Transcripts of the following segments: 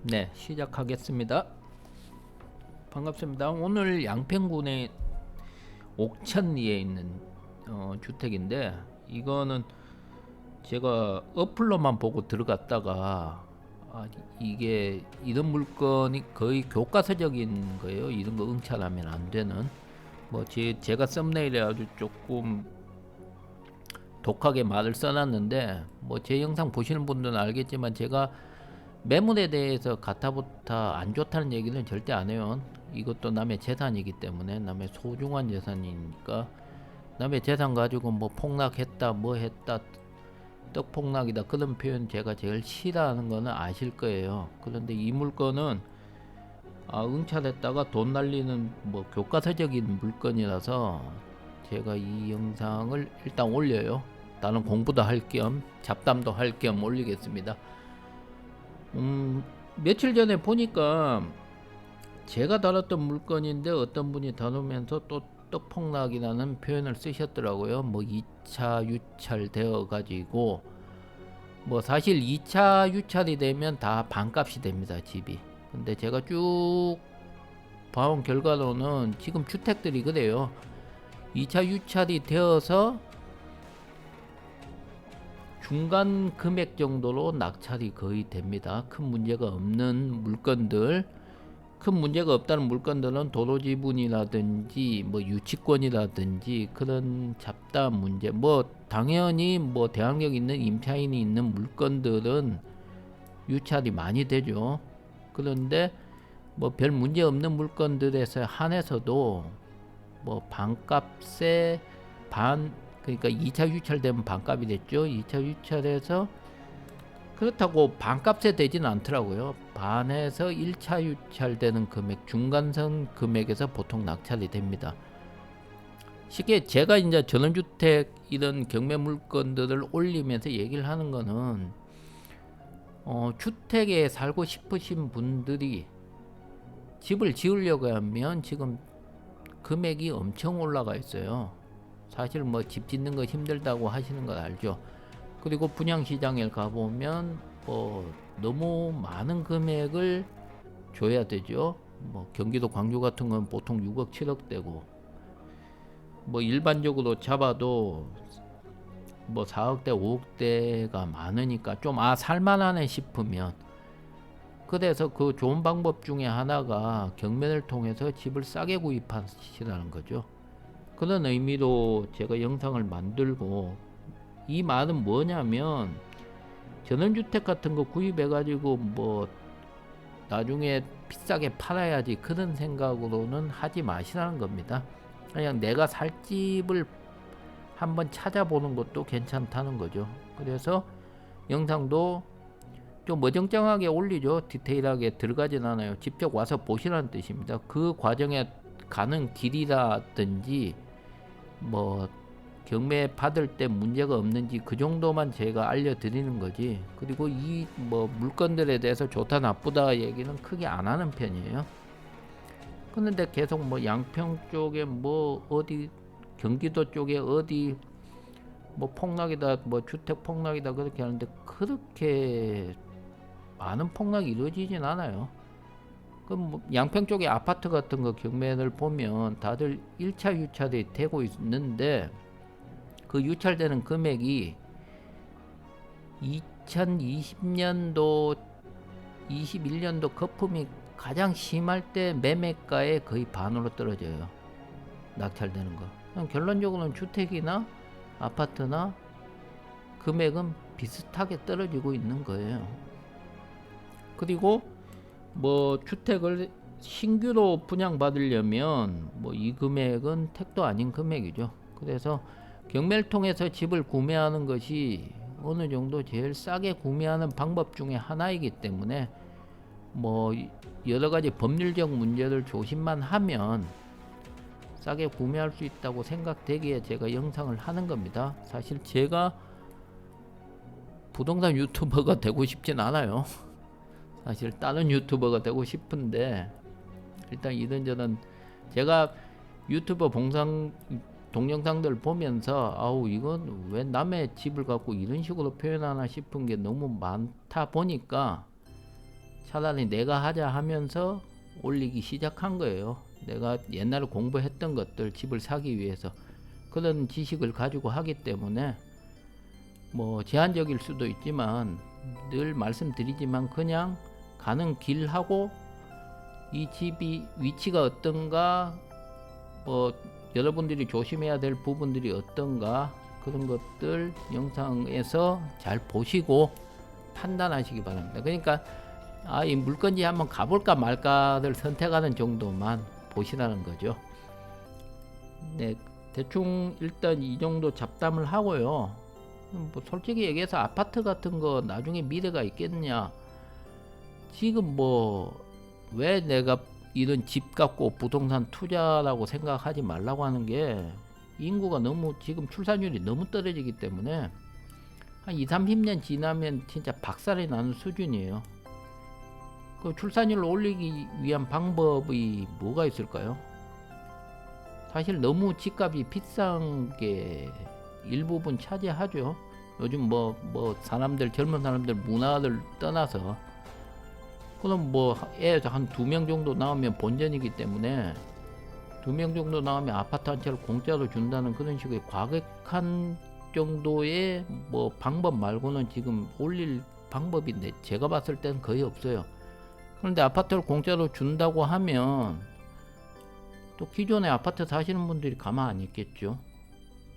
네, 시작하겠습니다. 반갑습니다. 오늘 양평군의 옥천리에 있는 주택인데, 이거는 제가 어플로만 보고 들어갔다가 이게 이런 물건이 거의 교과서적인 거예요. 이런 거 응찰하면 안 되는. 뭐 제가 썸네일에 아주 조금 독하게 말을 써놨는데, 뭐 제 영상 보시는 분들은 알겠지만 제가 매물에 대해서 가타부타 안 좋다는 얘기는 절대 안 해요. 이것도 남의 재산이기 때문에, 남의 소중한 재산이니까. 남의 재산 가지고 뭐 폭락했다 뭐 했다 떡폭락이다 그런 표현 제가 제일 싫어하는 거는 아실 거예요. 그런데 이 물건은 응찰했다가 돈 날리는 뭐 교과서적인 물건이라서 제가 이 영상을 일단 올려요. 다른 공부도 할 겸 잡담도 할 겸 올리겠습니다. 며칠 전에 보니까 제가 다뤘던 물건인데 어떤 분이 다루면서 또 떡폭락이라는 표현을 쓰셨더라고요. 뭐 2차 유찰되어 가지고, 뭐 사실 2차 유찰이 되면 다 반값이 됩니다, 집이. 근데 제가 쭉 봐온 결과로는 지금 주택들이 그래요. 2차 유찰이 되어서 중간 금액 정도로 낙찰이 거의 됩니다. 큰 문제가 없는 물건들, 큰 문제가 없다는 물건들은 도로 지분이라든지 뭐 유치권이라든지 그런 잡다한 문제, 뭐 당연히 뭐 대항력 있는 임차인이 있는 물건들은 유찰이 많이 되죠. 그런데 뭐 별 문제 없는 물건들에서 한해서도 뭐 반값에 반, 그러니까 2차 유찰되면 반값이 됐죠. 2차 유찰에서 그렇다고 반값에 되지는 않더라고요. 반에서 1차 유찰되는 금액, 중간선 금액에서 보통 낙찰이 됩니다. 쉽게 제가 이제 전원주택 이런 경매 물건들을 올리면서 얘기를 하는 거는, 주택에 살고 싶으신 분들이 집을 지으려고 하면 지금 금액이 엄청 올라가 있어요. 사실 뭐 집 짓는 거 힘들다고 하시는 걸 알죠. 그리고 분양시장에 가보면 뭐 너무 많은 금액을 줘야 되죠. 뭐 경기도 광주 같은 건 보통 6억 7억대고, 뭐 일반적으로 잡아도 뭐 4억대 5억대가 많으니까 좀 살만하네 싶으면, 그래서 그 좋은 방법 중에 하나가 경매를 통해서 집을 싸게 구입하시라는 거죠. 그런 의미로 제가 영상을 만들고, 이 말은 뭐냐면 전원주택 같은 거 구입해 가지고 뭐 나중에 비싸게 팔아야지 그런 생각으로는 하지 마시라는 겁니다. 그냥 내가 살 집을 한번 찾아보는 것도 괜찮다는 거죠. 그래서 영상도 좀 어정쩡하게 올리죠. 디테일하게 들어가진 않아요. 직접 와서 보시라는 뜻입니다. 그 과정에 가는 길이라든지 뭐 경매 받을 때 문제가 없는지 그 정도만 제가 알려드리는 거지, 그리고 이 뭐 물건들에 대해서 좋다 나쁘다 얘기는 크게 안 하는 편이에요. 그런데 계속 뭐 양평 쪽에 뭐 어디 경기도 쪽에 어디 뭐 폭락이다 뭐 주택 폭락이다 그렇게 하는데, 그렇게 많은 폭락이 이루어지진 않아요. 그럼 뭐 양평 쪽에 아파트 같은 거 경매를 보면 다들 1차 유찰이 되고 있는데, 그 유찰되는 금액이 2020년도 21년도 거품이 가장 심할 때 매매가의 거의 반으로 떨어져요. 낙찰되는 거. 그럼 결론적으로는 주택이나 아파트나 금액은 비슷하게 떨어지고 있는 거예요. 그리고 뭐 주택을 신규로 분양받으려면 뭐 이 금액은 택도 아닌 금액이죠. 그래서 경매를 통해서 집을 구매하는 것이 어느 정도 제일 싸게 구매하는 방법 중에 하나이기 때문에, 뭐 여러 가지 법률적 문제를 조심만 하면 싸게 구매할 수 있다고 생각되기에 제가 영상을 하는 겁니다. 사실 제가 부동산 유튜버가 되고 싶진 않아요. 사실 다른 유튜버가 되고 싶은데, 일단 이런저런 제가 유튜버 동영상들 보면서 아우 이건 왜 남의 집을 갖고 이런 식으로 표현하나 싶은 게 너무 많다 보니까 차라리 내가 하자 하면서 올리기 시작한 거예요. 내가 옛날에 공부했던 것들 집을 사기 위해서 그런 지식을 가지고 하기 때문에 뭐 제한적일 수도 있지만 늘 말씀드리지만 그냥 가는 길하고 이 집이 위치가 어떤가 뭐 여러분들이 조심해야 될 부분들이 어떤가 그런 것들 영상에서 잘 보시고 판단하시기 바랍니다. 그러니까 이 물건지 한번 가볼까 말까를 선택하는 정도만 보시라는 거죠. 네, 대충 일단 이 정도 잡담을 하고요. 뭐 솔직히 얘기해서 아파트 같은 거 나중에 미래가 있겠냐. 지금 뭐 왜 내가 이런 집 갖고 부동산 투자라고 생각하지 말라고 하는 게 인구가 너무 지금 출산율이 너무 떨어지기 때문에 한 2, 30년 지나면 진짜 박살이 나는 수준이에요. 그 출산율을 올리기 위한 방법이 뭐가 있을까요? 사실 너무 집값이 비싼 게 일부분 차지하죠. 요즘 뭐 사람들 젊은 사람들 문화를 떠나서 그럼 뭐 애 한 2명 정도 나오면 본전이기 때문에 2명 정도 나오면 아파트 한 채를 공짜로 준다는 그런 식의 과격한 정도의 뭐 방법 말고는 지금 올릴 방법인데 제가 봤을 때는 거의 없어요. 그런데 아파트를 공짜로 준다고 하면 또 기존에 아파트 사시는 분들이 가만 안 있겠죠.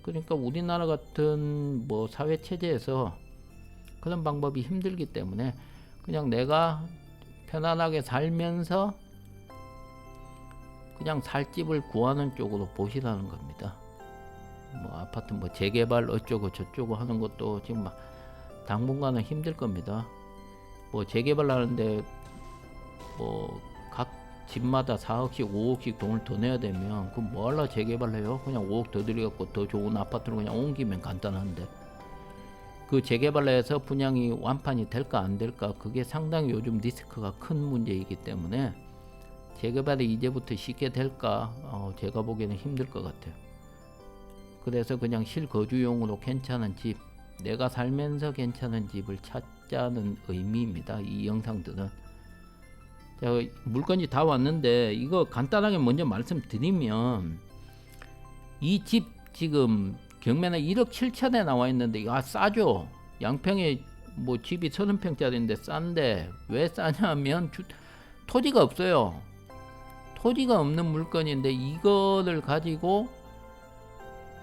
그러니까 우리나라 같은 뭐 사회 체제에서 그런 방법이 힘들기 때문에 그냥 내가 편안하게 살면서 그냥 살 집을 구하는 쪽으로 보시라는 겁니다. 뭐 아파트 뭐 재개발 어쩌고 저쩌고 하는 것도 지금 막 당분간은 힘들 겁니다. 뭐 재개발 하는데 뭐 각 집마다 4억씩 5억씩 돈을 더 내야 되면 그럼 뭐하러 재개발해요? 그냥 5억 더 들여갖고 더 좋은 아파트로 그냥 옮기면 간단한데 그 재개발해서 분양이 완판이 될까 안 될까 그게 상당히 요즘 리스크가 큰 문제이기 때문에 재개발이 이제부터 쉽게 될까 제가 보기에는 힘들 것 같아요. 그래서 그냥 실거주용으로 괜찮은 집 내가 살면서 괜찮은 집을 찾자는 의미입니다. 이 영상들은 자, 물건이 다 왔는데 이거 간단하게 먼저 말씀드리면 이 집 지금 경매는 1억 7천에 나와 있는데 싸죠. 양평에 뭐 집이 30평짜리인데 싼데 왜 싸냐면 토지가 없어요. 토지가 없는 물건인데 이거를 가지고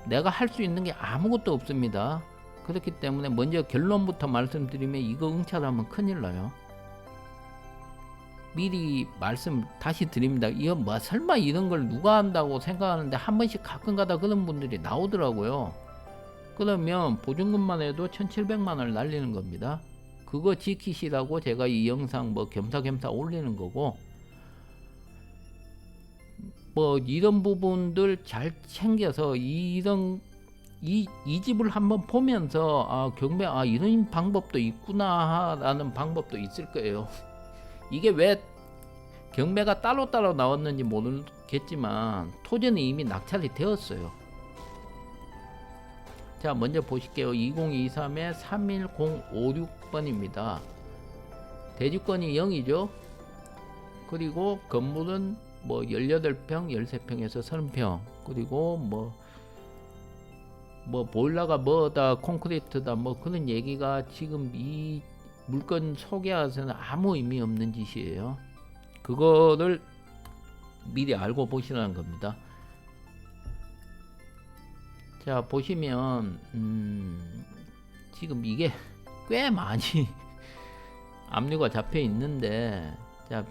내가 할 수 있는 게 아무것도 없습니다. 그렇기 때문에 먼저 결론부터 말씀드리면 이거 응찰하면 큰일 나요. 미리 말씀 다시 드립니다. 이거 뭐 설마 이런 걸 누가 한다고 생각하는데 한 번씩 가끔가다 그런 분들이 나오더라고요. 그러면 보증금만 해도 1,700만 원을 날리는 겁니다. 그거 지키시라고 제가 이 영상 뭐 겸사겸사 올리는 거고 뭐 이런 부분들 잘 챙겨서 이런 이 집을 한번 보면서 경매 이런 방법도 있구나 라는 방법도 있을 거예요. 이게 왜 경매가 따로 나왔는지 모르겠지만 토지는 이미 낙찰이 되었어요. 자 먼저 보실게요. 2023에 31056번입니다. 대지권이 0이죠. 그리고 건물은 뭐 18평, 13평에서 30평 그리고 뭐 보일러가 뭐다 콘크리트다 뭐 그런 얘기가 지금 이 물건 소개하서는 아무 의미 없는 짓이에요. 그거를 미리 알고 보시라는 겁니다. 자 보시면 지금 이게 꽤 많이 압류가 잡혀 있는데 자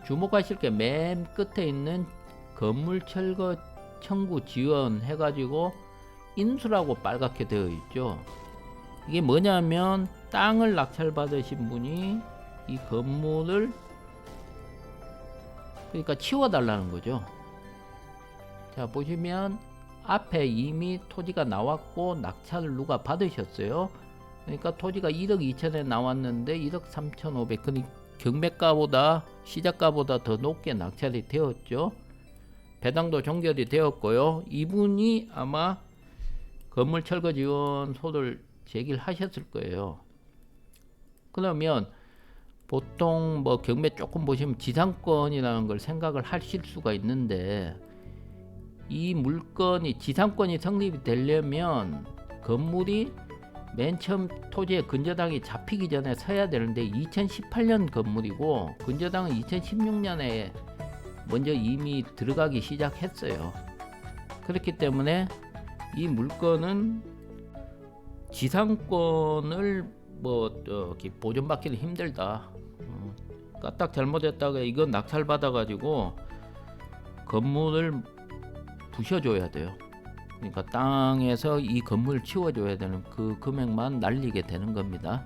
주목하실 게 맨 끝에 있는 건물 철거 청구 지원 해가지고 인수라고 빨갛게 되어 있죠. 이게 뭐냐면 땅을 낙찰 받으신 분이 이 건물을 그러니까 치워달라는 거죠. 자 보시면 앞에 이미 토지가 나왔고 낙찰을 누가 받으셨어요. 그러니까 토지가 1억 2천에 나왔는데 1억 3,500 그러니까 경매가보다 시작가보다 더 높게 낙찰이 되었죠. 배당도 종결이 되었고요. 이분이 아마 건물 철거 지원 소를 제기를 하셨을 거예요. 그러면 보통 뭐 경매 조금 보시면 지상권이라는 걸 생각을 하실 수가 있는데, 이 물건이 지상권이 성립이 되려면 건물이 맨 처음 토지에 근저당이 잡히기 전에 서야 되는데 2018년 건물이고 근저당은 2016년에 먼저 이미 들어가기 시작했어요. 그렇기 때문에 이 물건은 지상권을 보존받기는 힘들다. 까딱 잘못했다가 이건 낙찰 받아가지고 건물을 부셔줘야 돼요. 그러니까 땅에서 이 건물을 치워줘야 되는 그 금액만 날리게 되는 겁니다.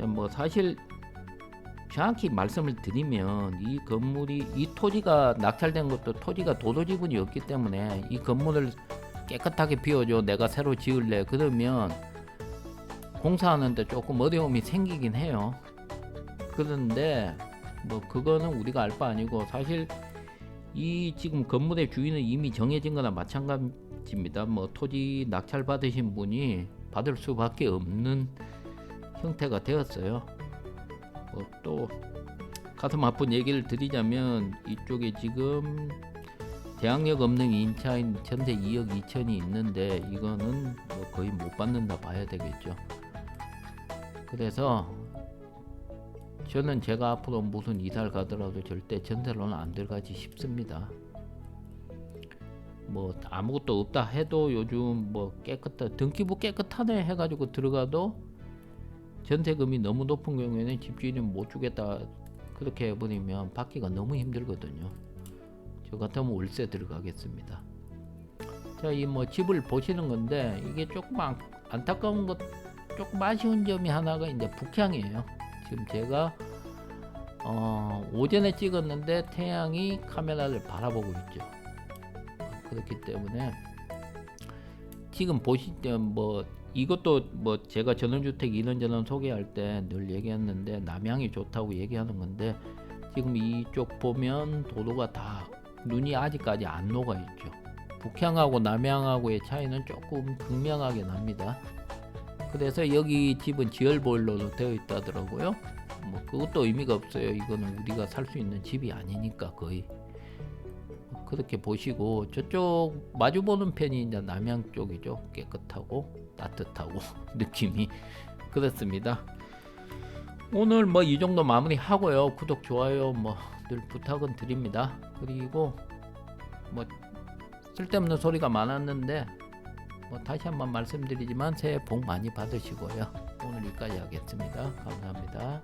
뭐 사실 정확히 말씀을 드리면 이 건물이, 이 토지가 낙찰된 것도 토지가 도도 지분이 없기 때문에 이 건물을 깨끗하게 비워줘, 내가 새로 지을래, 그러면 공사하는데 조금 어려움이 생기긴 해요. 그런데 뭐 그거는 우리가 알 바 아니고, 사실 이 지금 건물의 주인은 이미 정해진 거나 마찬가지입니다. 뭐 토지 낙찰 받으신 분이 받을 수밖에 없는 형태가 되었어요. 또 가슴 아픈 얘기를 드리자면, 이쪽에 지금 대항력 없는 임차인 전세 2억 2천이 있는데 이거는 뭐 거의 못 받는다 봐야 되겠죠. 그래서 저는 제가 앞으로 무슨 이사를 가더라도 절대 전세로는 안 들어가지 싶습니다. 뭐 아무것도 없다 해도 요즘 뭐 깨끗한, 등기부 깨끗하네 해가지고 들어가도 전세금이 너무 높은 경우에는 집주인이 못 주겠다 그렇게 해버리면 받기가 너무 힘들거든요. 저 같으면 월세 들어가겠습니다. 자, 이 뭐 집을 보시는 건데, 이게 조금 안타까운 것, 조금 아쉬운 점이 하나가 이제 북향이에요. 지금 제가 오전에 찍었는데 태양이 카메라를 바라보고 있죠. 그렇기 때문에 지금 보실 때 뭐 이것도 뭐 제가 전원주택 이런저런 소개할 때 늘 얘기했는데 남향이 좋다고 얘기하는 건데, 지금 이쪽 보면 도로가 다 눈이 아직까지 안 녹아 있죠. 북향하고 남향하고의 차이는 조금 극명하게 납니다. 그래서 여기 집은 지열 보일러로 되어 있다더라고요. 뭐 그것도 의미가 없어요. 이거는 우리가 살 수 있는 집이 아니니까. 거의 그렇게 보시고, 저쪽 마주보는 편이 이제 남향 쪽이죠. 깨끗하고 따뜻하고 느낌이 그렇습니다. 오늘 뭐 이 정도 마무리 하고요. 구독 좋아요 뭐 늘 부탁은 드립니다. 그리고 뭐 쓸데없는 소리가 많았는데 뭐 다시 한번 말씀드리지만 새해 복 많이 받으시고요. 오늘 여기까지 하겠습니다. 감사합니다.